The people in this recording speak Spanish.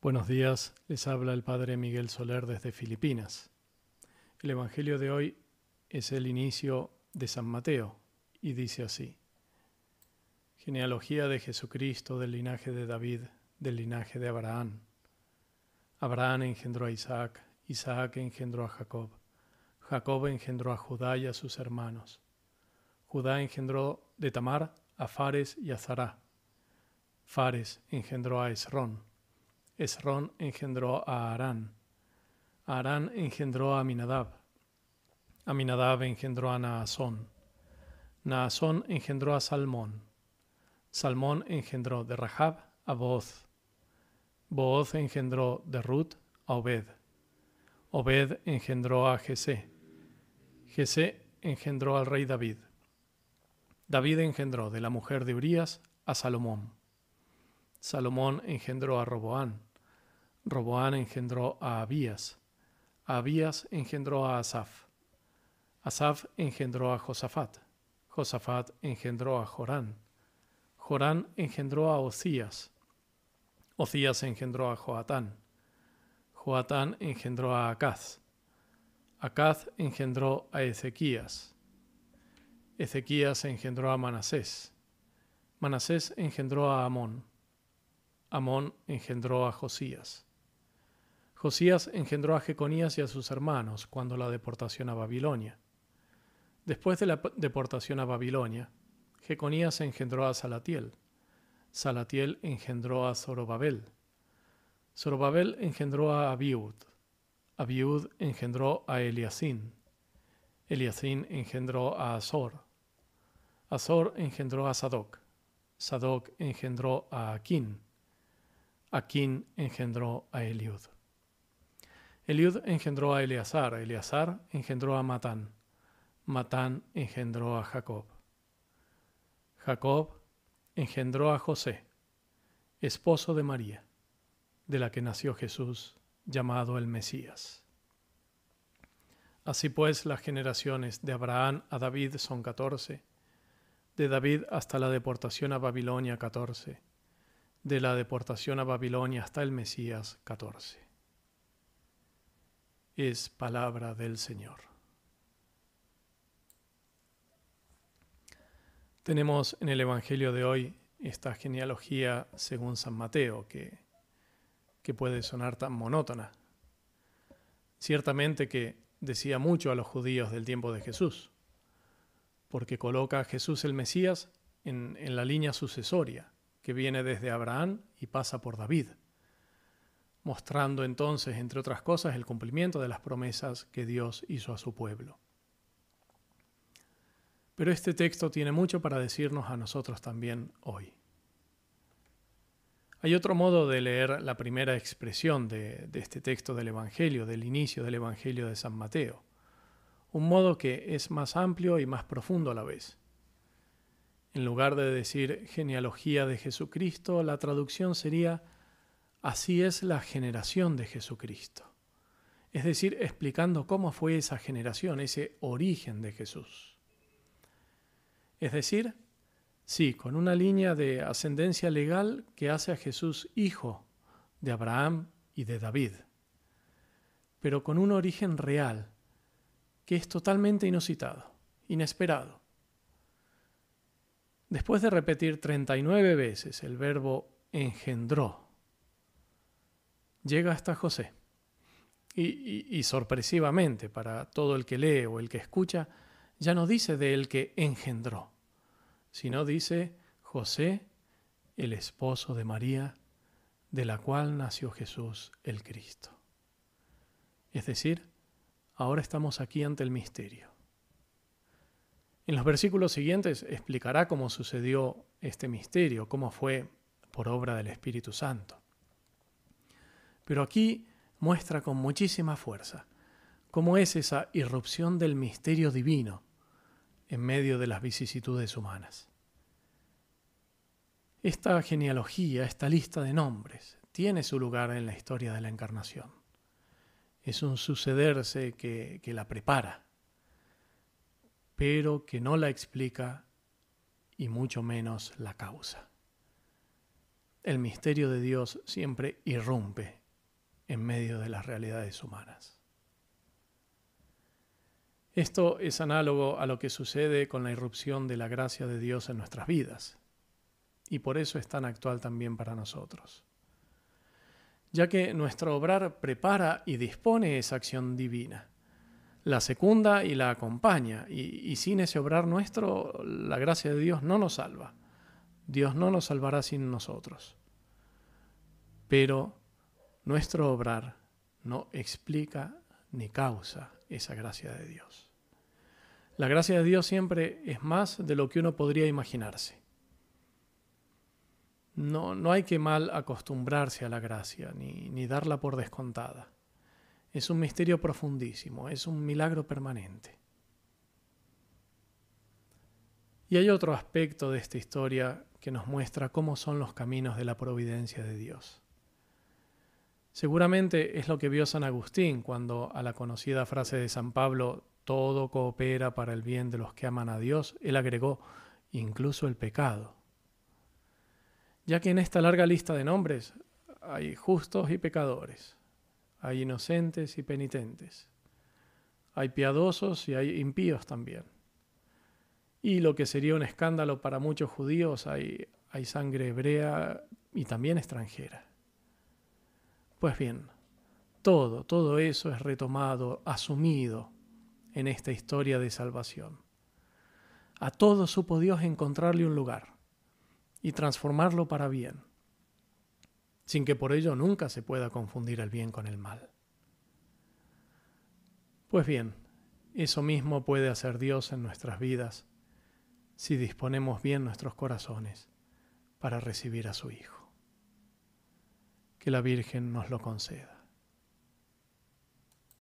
Buenos días, les habla el Padre Miguel Soler desde Filipinas. El Evangelio de hoy es el inicio de San Mateo y dice así: Genealogía de Jesucristo del linaje de David, del linaje de Abraham. Abraham engendró a Isaac, Isaac engendró a Jacob, Jacob engendró a Judá y a sus hermanos. Judá engendró de Tamar a Fares y a Zará. Fares engendró a Esrón. Esrón engendró a Harán. Harán engendró a Aminadab. Aminadab engendró a Naasón. Naasón engendró a Salmón. Salmón engendró de Rahab a Booz. Booz engendró de Rut a Obed. Obed engendró a Jesé. Jesé engendró al rey David. David engendró de la mujer de Urías a Salomón. Salomón engendró a Roboán. Roboán engendró a Abías. Abías engendró a Asaf. Asaf engendró a Josafat. Josafat engendró a Jorán. Jorán engendró a Ocías. Ocías engendró a Joatán. Joatán engendró a Acaz. Acaz engendró a Ezequías. Ezequías engendró a Manasés. Manasés engendró a Amón. Amón engendró a Josías. Josías engendró a Jeconías y a sus hermanos cuando la deportación a Babilonia. Después de la deportación a Babilonia, Jeconías engendró a Salatiel. Salatiel engendró a Zorobabel. Zorobabel engendró a Abiud. Abiud engendró a Eliacín. Eliacín engendró a Azor. Azor engendró a Sadoc. Sadoc engendró a Aquín. Aquín engendró a Eliud. Eliud engendró a Eleazar. Eleazar engendró a Matán. Matán engendró a Jacob. Jacob engendró a José, esposo de María, de la que nació Jesús, llamado el Mesías. Así pues, las generaciones de Abraham a David son 14, de David hasta la deportación a Babilonia 14, de la deportación a Babilonia hasta el Mesías 14. Es palabra del Señor. Tenemos en el Evangelio de hoy esta genealogía según San Mateo, que puede sonar tan monótona. Ciertamente que decía mucho a los judíos del tiempo de Jesús, porque coloca a Jesús el Mesías en la línea sucesoria, que viene desde Abraham y pasa por David, mostrando entonces, entre otras cosas, el cumplimiento de las promesas que Dios hizo a su pueblo. Pero este texto tiene mucho para decirnos a nosotros también hoy. Hay otro modo de leer la primera expresión de este texto del Evangelio, del inicio del Evangelio de San Mateo. Un modo que es más amplio y más profundo a la vez. En lugar de decir genealogía de Jesucristo, la traducción sería así es la generación de Jesucristo. Es decir, explicando cómo fue esa generación, ese origen de Jesús. Es decir, sí, con una línea de ascendencia legal que hace a Jesús hijo de Abraham y de David, pero con un origen real que es totalmente inusitado, inesperado. Después de repetir 39 veces el verbo engendró, llega hasta José. Y sorpresivamente para todo el que lee o el que escucha, ya no dice de el que engendró, sino dice José, el esposo de María, de la cual nació Jesús el Cristo. Es decir, ahora estamos aquí ante el misterio. En los versículos siguientes explicará cómo sucedió este misterio, cómo fue por obra del Espíritu Santo. Pero aquí muestra con muchísima fuerza cómo es esa irrupción del misterio divino en medio de las vicisitudes humanas. Esta genealogía, esta lista de nombres, tiene su lugar en la historia de la Encarnación. Es un sucederse que la prepara, pero que no la explica y mucho menos la causa. el misterio de Dios siempre irrumpe en medio de las realidades humanas. Esto es análogo a lo que sucede con la irrupción de la gracia de Dios en nuestras vidas, y por eso es tan actual también para nosotros, ya que nuestro obrar prepara y dispone esa acción divina, la secunda y la acompaña, y sin ese obrar nuestro, la gracia de Dios no nos salva. Dios no nos salvará sin nosotros. Pero nuestro obrar no explica ni causa esa gracia de Dios. La gracia de Dios siempre es más de lo que uno podría imaginarse. No hay que mal acostumbrarse a la gracia, ni darla por descontada. Es un misterio profundísimo, es un milagro permanente. Y hay otro aspecto de esta historia que nos muestra cómo son los caminos de la providencia de Dios. Seguramente es lo que vio San Agustín cuando, a la conocida frase de San Pablo, todo coopera para el bien de los que aman a Dios, él agregó, incluso el pecado. Ya que en esta larga lista de nombres hay justos y pecadores, hay inocentes y penitentes, hay piadosos y hay impíos también. Y lo que sería un escándalo para muchos judíos, hay sangre hebrea y también extranjera. Pues bien, todo eso es retomado, asumido en esta historia de salvación. A todo supo Dios encontrarle un lugar y transformarlo para bien, sin que por ello nunca se pueda confundir el bien con el mal. Pues bien, eso mismo puede hacer Dios en nuestras vidas si disponemos bien nuestros corazones para recibir a su Hijo. Que la Virgen nos lo conceda.